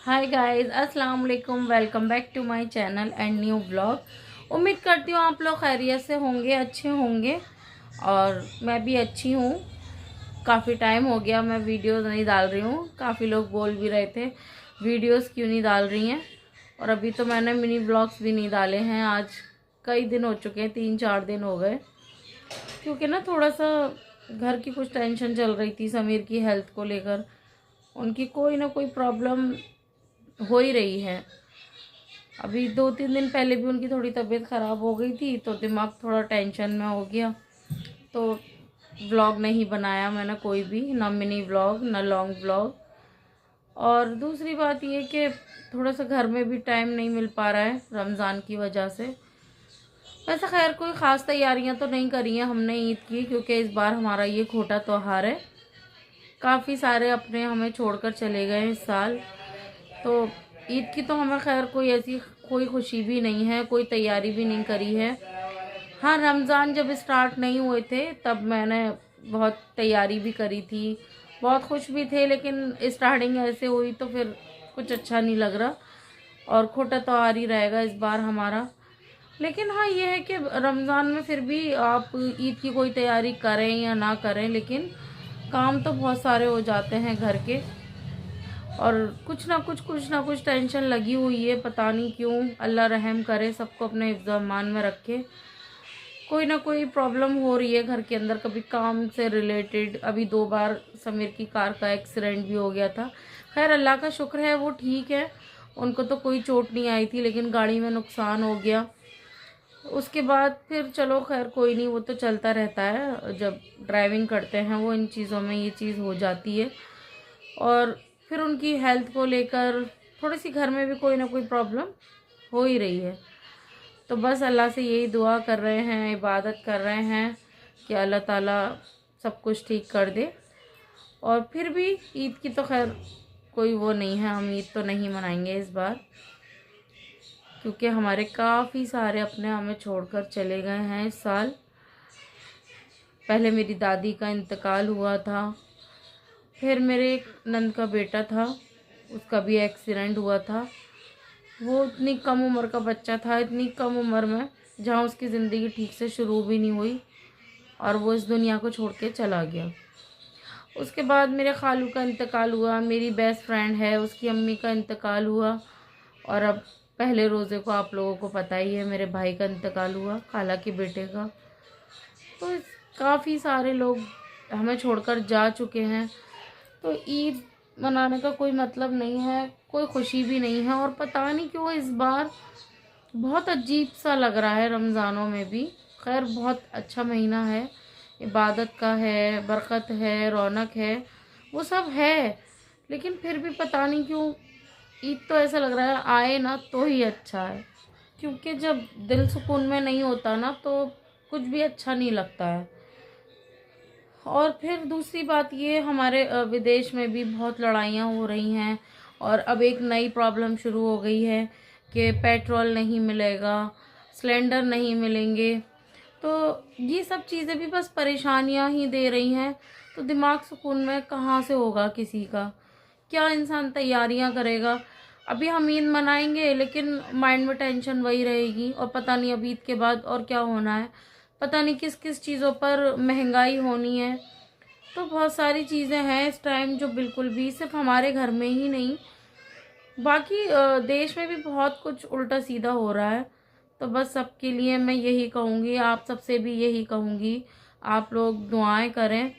हाय guys, अस्सलाम वालेकुम। Welcome back to my channel and new vlog. उम्मीद करती हूँ आप लोग खैरियत से होंगे, अच्छे होंगे। और मैं भी अच्छी हूँ। काफ़ी टाइम हो गया मैं वीडियोस नहीं डाल रही हूँ। काफ़ी लोग बोल भी रहे थे वीडियोस क्यों नहीं डाल रही हैं। और अभी तो मैंने मिनी व्लॉग्स भी नहीं डाले हैं। आज कई दिन हो चुके हैं, 3-4 दिन हो गए। क्योंकि ना थोड़ा सा घर की कुछ टेंशन चल रही थी समीर की हेल्थ को लेकर। उनकी कोई ना कोई प्रॉब्लम हो ही रही है। अभी 2-3 दिन पहले भी उनकी थोड़ी तबीयत ख़राब हो गई थी, तो दिमाग थोड़ा टेंशन में हो गया। तो व्लॉग नहीं बनाया मैंने कोई भी, ना मिनी व्लॉग ना लॉन्ग व्लॉग। और दूसरी बात ये कि थोड़ा सा घर में भी टाइम नहीं मिल पा रहा है रमज़ान की वजह से। वैसे खैर कोई ख़ास तैयारियां तो नहीं करी हैं हमने ईद की, क्योंकि इस बार हमारा ये खोटा त्योहार है। काफ़ी सारे अपने हमें छोड़कर चले गए इस साल। तो ईद की तो हमें खैर कोई ऐसी कोई खुशी भी नहीं है, कोई तैयारी भी नहीं करी है। हाँ, रमज़ान जब स्टार्ट नहीं हुए थे तब मैंने बहुत तैयारी भी करी थी, बहुत खुश भी थे। लेकिन स्टार्टिंग ऐसे हुई तो फिर कुछ अच्छा नहीं लग रहा। और खोटा त्योहार ही रहेगा इस बार हमारा। लेकिन हाँ, ये है कि रमज़ान में फिर भी आप ईद की कोई तैयारी करें या ना करें, लेकिन काम तो बहुत सारे हो जाते हैं घर के। और कुछ ना कुछ टेंशन लगी हुई है, पता नहीं क्यों। अल्लाह रहम करे, सबको अपने हिफ्ज़-ओ-अमान में रखे। कोई ना कोई प्रॉब्लम हो रही है घर के अंदर, कभी काम से रिलेटेड। अभी 2 बार समीर की कार का एक्सीडेंट भी हो गया था। खैर अल्लाह का शुक्र है वो ठीक है, उनको तो कोई चोट नहीं आई थी, लेकिन गाड़ी में नुकसान हो गया। उसके बाद फिर चलो खैर कोई नहीं, वो तो चलता रहता है। जब ड्राइविंग करते हैं वो इन चीज़ों में ये चीज़ हो जाती है। और फिर उनकी हेल्थ को लेकर थोड़ी सी घर में भी कोई ना कोई प्रॉब्लम हो ही रही है। तो बस अल्लाह से यही दुआ कर रहे हैं, इबादत कर रहे हैं कि अल्लाह ताला सब कुछ ठीक कर दे। और फिर भी ईद की तो खैर कोई वो नहीं है, हम ईद तो नहीं मनाएंगे इस बार, क्योंकि हमारे काफ़ी सारे अपने हमें छोड़कर चले गए हैं इस साल। पहले मेरी दादी का इंतकाल हुआ था, फिर मेरे एक नंद का बेटा था, उसका भी एक्सीडेंट हुआ था। वो इतनी कम उम्र का बच्चा था, इतनी कम उम्र में, जहाँ उसकी ज़िंदगी ठीक से शुरू भी नहीं हुई और वो इस दुनिया को छोड़ के चला गया। उसके बाद मेरे खालू का इंतकाल हुआ, मेरी बेस्ट फ्रेंड है उसकी अम्मी का इंतकाल हुआ। और अब पहले रोज़े को आप लोगों को पता ही है मेरे भाई का इंतकाल हुआ, खाला के बेटे का। तो काफ़ी सारे लोग हमें छोड़कर जा चुके हैं। तो ईद मनाने का कोई मतलब नहीं है, कोई खुशी भी नहीं है। और पता नहीं क्यों इस बार बहुत अजीब सा लग रहा है रमज़ानों में भी। खैर बहुत अच्छा महीना है, इबादत का है, बरकत है, रौनक है, वो सब है। लेकिन फिर भी पता नहीं क्यों ईद तो ऐसा लग रहा है आए ना तो ही अच्छा है। क्योंकि जब दिल सुकून में नहीं होता ना तो कुछ भी अच्छा नहीं लगता है। और फिर दूसरी बात ये, हमारे विदेश में भी बहुत लड़ाइयाँ हो रही हैं। और अब एक नई प्रॉब्लम शुरू हो गई है कि पेट्रोल नहीं मिलेगा, सिलेंडर नहीं मिलेंगे। तो ये सब चीज़ें भी बस परेशानियाँ ही दे रही हैं। तो दिमाग सुकून में कहाँ से होगा किसी का, क्या इंसान तैयारियां करेगा। अभी हम ईद मनाएंगे लेकिन माइंड में टेंशन वही रहेगी। और पता नहीं अब ईद के बाद और क्या होना है, पता नहीं किस किस चीज़ों पर महंगाई होनी है। तो बहुत सारी चीज़ें हैं इस टाइम जो बिल्कुल भी, सिर्फ हमारे घर में ही नहीं, बाकी देश में भी बहुत कुछ उल्टा सीधा हो रहा है। तो बस सबके लिए मैं यही कहूँगी, आप सबसे भी यही कहूँगी, आप लोग दुआएं करें।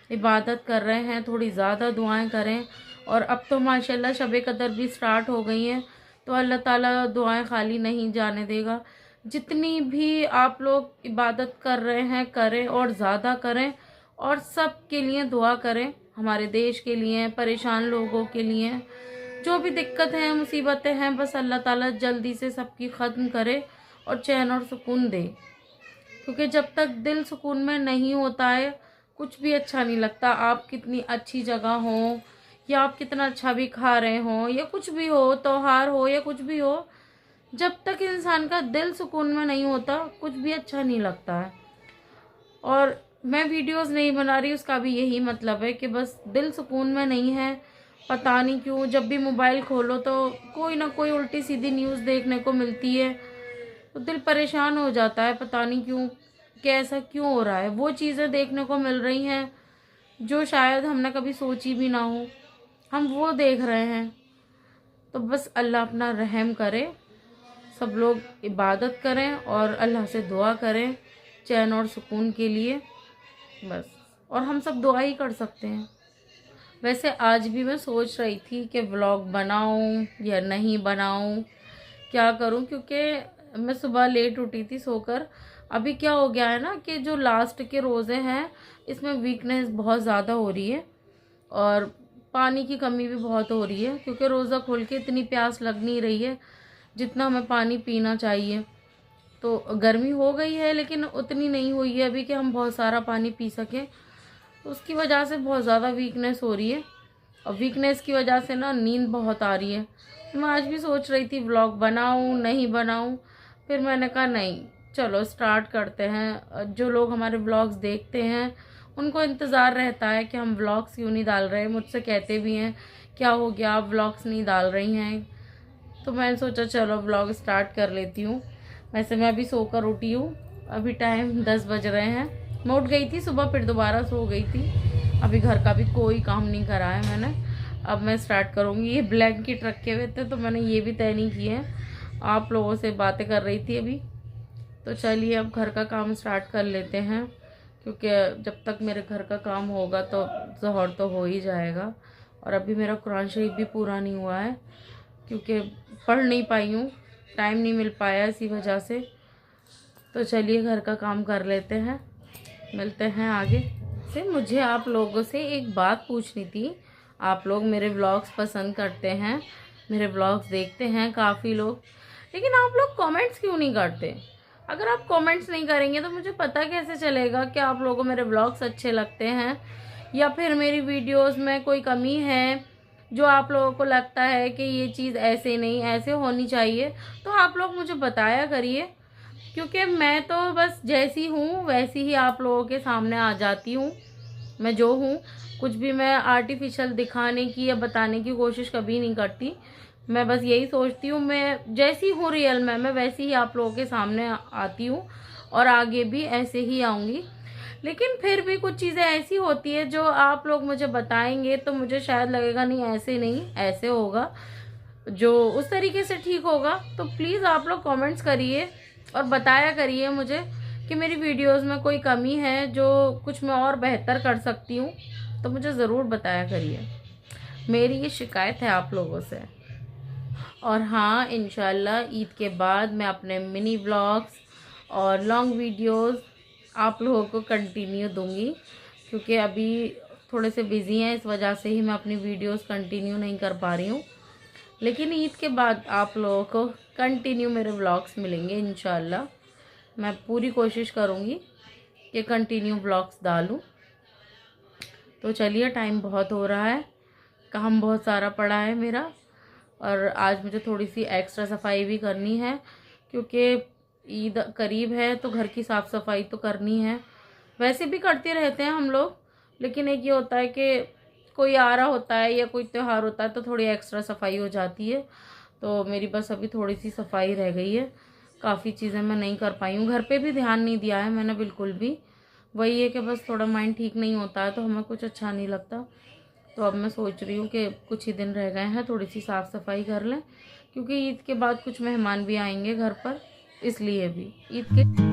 इबादत कर रहे हैं, थोड़ी ज़्यादा दुआएं करें। और अब तो माशाल्लाह शब कदर भी स्टार्ट हो गई हैं, तो अल्लाह ताला दुआएं खाली नहीं जाने देगा। जितनी भी आप लोग इबादत कर रहे हैं करें, और ज़्यादा करें। और सब के लिए दुआ करें, हमारे देश के लिए, परेशान लोगों के लिए। जो भी दिक्कत है, मुसीबतें हैं, बस अल्लाह ताला जल्दी से सबकी ख़त्म करे और चैन और सुकून दे। क्योंकि जब तक दिल सुकून में नहीं होता है कुछ भी अच्छा नहीं लगता। आप कितनी अच्छी जगह हो, या आप कितना अच्छा भी खा रहे हो, या कुछ भी हो, त्योहार हो या कुछ भी हो, जब तक इंसान का दिल सुकून में नहीं होता कुछ भी अच्छा नहीं लगता है। और मैं वीडियोस नहीं बना रही, उसका भी यही मतलब है कि बस दिल सुकून में नहीं है, पता नहीं क्यों जब भी मोबाइल खोलो तो कोई ना कोई उल्टी सीधी न्यूज़ देखने को मिलती है, तो दिल परेशान हो जाता है। पता नहीं क्यों कि ऐसा क्यों हो रहा है। वो चीज़ें देखने को मिल रही हैं जो शायद हमने कभी सोची भी ना हो, हम वो देख रहे हैं। तो बस अल्लाह अपना रहम करे, सब लोग इबादत करें और अल्लाह से दुआ करें चैन और सुकून के लिए बस। और हम सब दुआ ही कर सकते हैं। वैसे आज भी मैं सोच रही थी कि व्लॉग बनाऊं या नहीं बनाऊं, क्या करूं, क्योंकि मैं सुबह लेट उठी थी सोकर। अभी क्या हो गया है ना कि जो लास्ट के रोज़े हैं इसमें वीकनेस बहुत ज़्यादा हो रही है और पानी की कमी भी बहुत हो रही है, क्योंकि रोज़ा खोल के इतनी प्यास लग नहीं रही है जितना हमें पानी पीना चाहिए। तो गर्मी हो गई है लेकिन उतनी नहीं हुई है अभी कि हम बहुत सारा पानी पी सकें। तो उसकी वजह से बहुत ज़्यादा वीकनेस हो रही है और वीकनेस की वजह से ना नींद बहुत आ रही है। मैं आज भी सोच रही थी व्लॉग बनाऊं नहीं बनाऊं, फिर मैंने कहा नहीं, चलो स्टार्ट करते हैं। जो लोग हमारे व्लॉग्स देखते हैं उनको इंतज़ार रहता है कि हम व्लॉग्स क्यों नहीं डाल रहे हैं। मुझसे कहते भी हैं क्या हो गया आप व्लॉग्स नहीं डाल रही हैं, तो मैंने सोचा चलो व्लॉग स्टार्ट कर लेती हूँ। वैसे मैं अभी सोकर उठी हूँ, अभी टाइम 10 बज रहे हैं। मैं उठ गई थी सुबह फिर दोबारा सो गई थी। अभी घर का भी कोई काम नहीं करा है मैंने, अब मैं स्टार्ट करूँगी। ये ब्लैंकेट रखे हुए थे तो मैंने ये भी तय नहीं किए हैं। आप लोगों से बातें कर रही थी अभी, तो चलिए अब घर का काम स्टार्ट कर लेते हैं, क्योंकि जब तक मेरे घर का काम होगा तो ज़ोहर तो हो ही जाएगा। और अभी मेरा कुरान शरीफ भी पूरा नहीं हुआ है क्योंकि पढ़ नहीं पाई हूँ, टाइम नहीं मिल पाया इसी वजह से। तो चलिए घर का काम कर लेते हैं, मिलते हैं आगे से। मुझे आप लोगों से एक बात पूछनी थी। आप लोग मेरे व्लॉग्स पसंद करते हैं, मेरे व्लॉग्स देखते हैं काफ़ी लोग, लेकिन आप लोग कमेंट्स क्यों नहीं करते? अगर आप कमेंट्स नहीं करेंगे तो मुझे पता कैसे चलेगा कि आप लोगों को मेरे व्लॉग्स अच्छे लगते हैं या फिर मेरी वीडियोस में कोई कमी है जो आप लोगों को लगता है कि ये चीज़ ऐसे नहीं ऐसे होनी चाहिए। तो आप लोग मुझे बताया करिए, क्योंकि मैं तो बस जैसी हूँ वैसी ही आप लोगों के सामने आ जाती हूँ। मैं जो हूँ, कुछ भी मैं आर्टिफिशियल दिखाने की या बताने की कोशिश कभी नहीं करती। मैं बस यही सोचती हूँ मैं जैसी हूँ रियल में, मैं वैसी ही आप लोगों के सामने आती हूँ और आगे भी ऐसे ही आऊँगी। लेकिन फिर भी कुछ चीज़ें ऐसी होती है जो आप लोग मुझे बताएंगे तो मुझे शायद लगेगा नहीं ऐसे नहीं ऐसे होगा, जो उस तरीके से ठीक होगा। तो प्लीज़ आप लोग कमेंट्स करिए और बताया करिए मुझे कि मेरी वीडियोस में कोई कमी है जो कुछ मैं और बेहतर कर सकती हूँ, तो मुझे ज़रूर बताया करिए। मेरी ये शिकायत है आप लोगों से। और हाँ, इंशाल्लाह ईद के बाद मैं अपने मिनी व्लॉग्स और लॉन्ग वीडियोस आप लोगों को कंटिन्यू दूंगी, क्योंकि अभी थोड़े से बिज़ी हैं, इस वजह से ही मैं अपनी वीडियोस कंटिन्यू नहीं कर पा रही हूँ। लेकिन ईद के बाद आप लोगों को कंटिन्यू मेरे व्लॉग्स मिलेंगे इंशाल्लाह। मैं पूरी कोशिश करूँगी कि कंटिन्यू व्लॉग्स डालूँ। तो चलिए, टाइम बहुत हो रहा है, काम बहुत सारा पड़ा है मेरा, और आज मुझे थोड़ी सी एक्स्ट्रा सफाई भी करनी है क्योंकि ईद करीब है तो घर की साफ़ सफाई तो करनी है। वैसे भी करते रहते हैं हम लोग, लेकिन एक ये होता है कि कोई आ रहा होता है या कोई त्यौहार होता है तो थोड़ी एक्स्ट्रा सफाई हो जाती है। तो मेरी बस अभी थोड़ी सी सफाई रह गई है, काफ़ी चीज़ें मैं नहीं कर पाई हूँ। घर पे भी ध्यान नहीं दिया है मैंने बिल्कुल भी। वही है कि बस थोड़ा माइंड ठीक नहीं होता है तो हमें कुछ अच्छा नहीं लगता। तो अब मैं सोच रही हूँ कि कुछ ही दिन रह गए हैं, थोड़ी सी साफ़ सफाई कर लें, क्योंकि ईद के बाद कुछ मेहमान भी आएंगे घर पर, इसलिए भी ईद के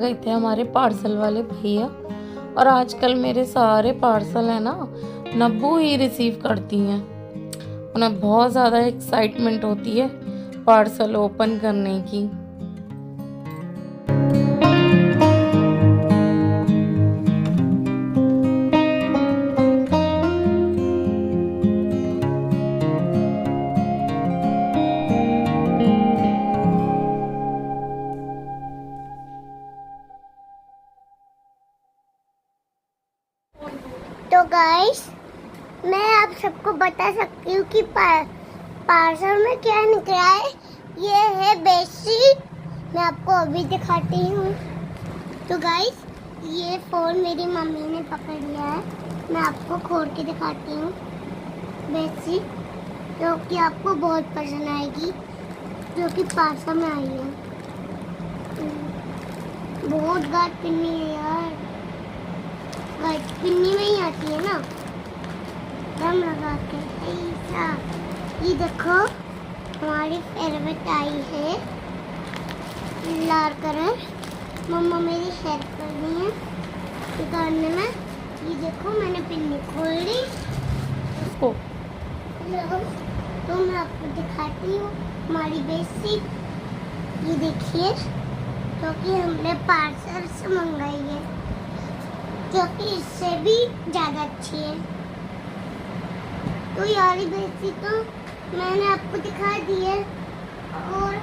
गए थे हमारे पार्सल वाले भैया, और आजकल मेरे सारे पार्सल है ना नब्बू ही रिसीव करती हैं। उन्हें बहुत ज़्यादा एक्साइटमेंट होती है पार्सल ओपन करने की। तो गाइस, मैं आप सबको बता सकती हूँ कि पार्सल में क्या निकला है। ये है बेडशीट, मैं आपको अभी दिखाती हूँ। तो गाइस, ये फोन मेरी मम्मी ने पकड़ लिया है, मैं आपको खोल के दिखाती हूँ। बेडशीट जो कि आपको बहुत पसंद आएगी, जो कि पार्सल में आई है। बहुत गाढ़ पिन्नी है यार, पिन्नी में ही आती है ना, दम लगा के ऐसा। ये देखो हमारी फेवरेट आई है लाल कलर। मम्मा मेरी हेल्प कर रही है निकालने में। ये देखो मैंने पिन्नी खोल ली उसको। तो मैं आपको दिखाती हूँ हमारी बेडशीट। ये देखिए, क्योंकि हमने पार्सल से मंगाई है, जो कि इससे भी ज़्यादा अच्छी है। तो यारी बेडशीट तो मैंने आपको दिखा दी है, और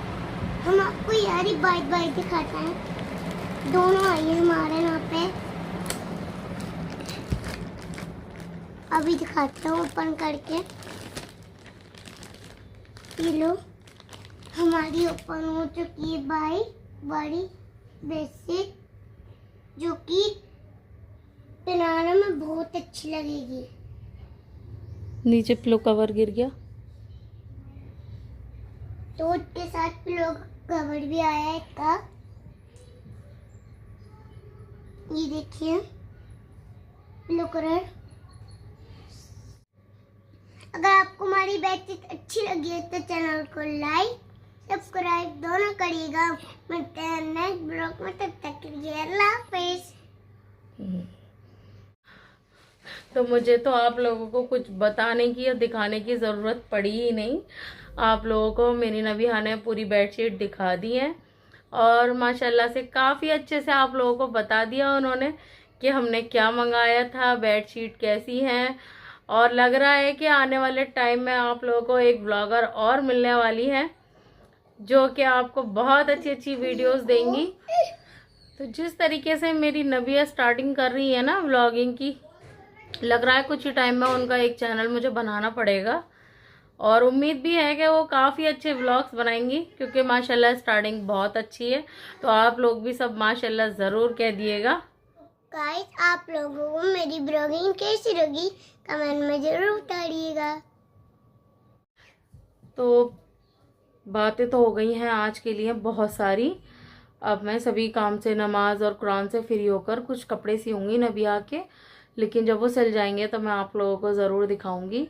हम आपको यारी बाइट बाइट दिखाते हैं। दोनों आई है हमारे यहाँ पे, अभी दिखाते हैं ओपन करके। ये लो, हमारी ओपन हो चुकी है बड़ी बेडशीट, जो कि पहनाने में बहुत अच्छी लगेगी। नीचे पिलो कवर गिर गया, तो उसके साथ पिलो कवर भी आया है इसका। ये देखिए पिलो कवर। अगर आपको हमारी बेडशीट अच्छी लगी है तो चैनल को लाइक सब्सक्राइब दोनों करिएगा। मिलते हैं नेक्स्ट ब्लॉग में, तब तक के लिए अल्लाह हाफिज़। तो मुझे तो आप लोगों को कुछ बताने की या दिखाने की ज़रूरत पड़ी ही नहीं। आप लोगों को मेरी नबिहा ने पूरी बेडशीट दिखा दी है, और माशाल्लाह से काफ़ी अच्छे से आप लोगों को बता दिया उन्होंने कि हमने क्या मंगाया था, बेडशीट कैसी हैं। और लग रहा है कि आने वाले टाइम में आप लोगों को एक ब्लॉगर और मिलने वाली है, जो कि आपको बहुत अच्छी अच्छी वीडियोस देंगी। तो जिस तरीके से मेरी नबिया स्टार्टिंग कर रही है ना व्लॉगिंग की, लग रहा है कुछ ही टाइम में उनका एक चैनल मुझे बनाना पड़ेगा, और उम्मीद भी है कि वो काफ़ी अच्छे व्लॉग्स बनाएंगी, क्योंकि माशाल्लाह स्टार्टिंग बहुत अच्छी है। तो आप लोग भी सब माशाल्लाह ज़रूर कह दिएगा। गाइस, आप लोगों को मेरी ब्लॉगिंग कैसी लगी कमेंट में ज़रूर बताइएगा। तो बातें तो हो गई हैं आज के लिए बहुत सारी। अब मैं सभी काम से, नमाज और कुरान से फ्री होकर कुछ कपड़े सियूंगी नबिया के, लेकिन जब वो सिल जाएंगे तो मैं आप लोगों को ज़रूर दिखाऊंगी।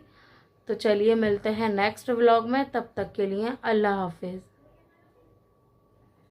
तो चलिए मिलते हैं नेक्स्ट व्लॉग में, तब तक के लिए अल्लाह हाफिज़।